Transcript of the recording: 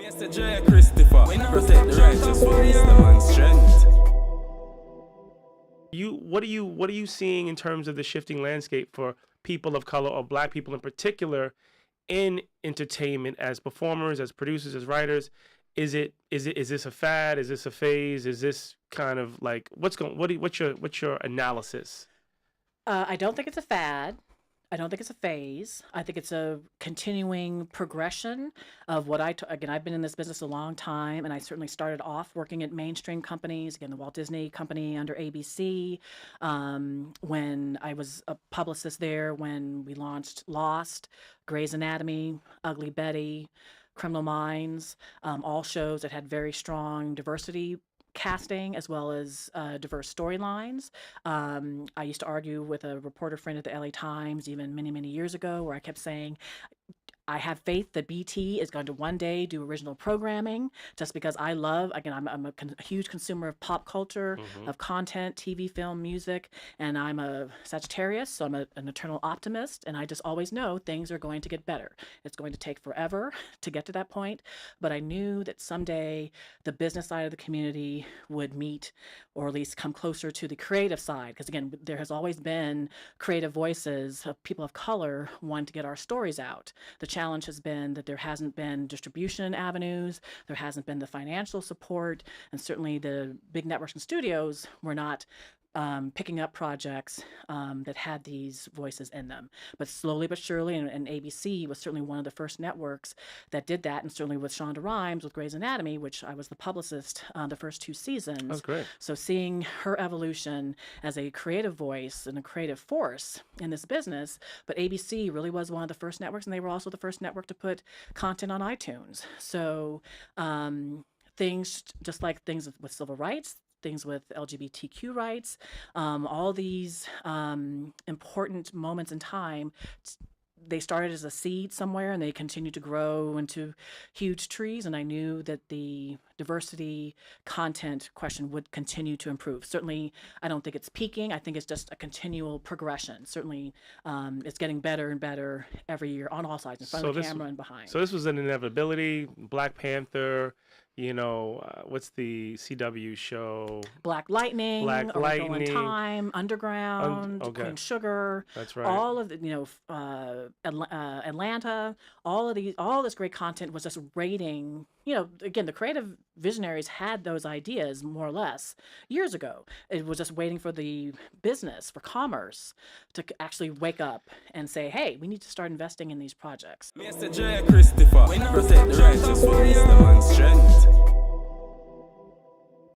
Mr. J. Christopher, protect the righteous with wisdom and strength. What are you seeing in terms of the shifting landscape for people of color or Black people in particular in entertainment as performers, as producers, as writers? Is this a fad? Is this a phase? Is this kind of like what's your analysis? I don't think it's a fad. I don't think it's a phase. I think it's a continuing progression of what again, I've been in this business a long time, and I certainly started off working at mainstream companies, again, the Walt Disney Company under ABC, when I was a publicist there, when we launched Lost, Grey's Anatomy, Ugly Betty, Criminal Minds, all shows that had very strong diversity casting as well as diverse storylines. I used to argue with a reporter friend at the LA Times even many, many years ago where I kept saying, I have faith that BT is going to one day do original programming just because I love, again, I'm a huge consumer of pop culture, of content, TV, film, music, and I'm a Sagittarius, so I'm an eternal optimist, and I just always know things are going to get better. It's going to take forever to get to that point, but I knew that someday the business side of the community would meet or at least come closer to the creative side, because again, there has always been creative voices of people of color wanting to get our stories out. The challenge has been that there hasn't been distribution avenues, there hasn't been the financial support, and certainly the big networks and studios were not picking up projects that had these voices in them. But slowly but surely, and ABC was certainly one of the first networks that did that, and certainly with Shonda Rhimes with Grey's Anatomy, which I was the publicist the first 2 seasons. That's great. So seeing her evolution as a creative voice and a creative force in this business, but ABC really was one of the first networks, and they were also the first network to put content on iTunes. So things, just like things with civil rights, things with LGBTQ rights, all these important moments in time, they started as a seed somewhere and they continue to grow into huge trees. And I knew that the diversity content question would continue to improve. Certainly, I don't think it's peaking. I think it's just a continual progression. Certainly, it's getting better and better every year on all sides, in front of the camera and behind. So this was an inevitability. Black Panther, what's the CW show? Black Lightning, Original in Time, Underground, Queen Sugar. That's right. All of the, Atlanta, all this great content was just rating. Again, the creative visionaries had those ideas more or less years ago. It was just waiting for the business, for commerce, to actually wake up and say, hey, we need to start investing in these projects. Mr. J. Christopher, protect the righteous with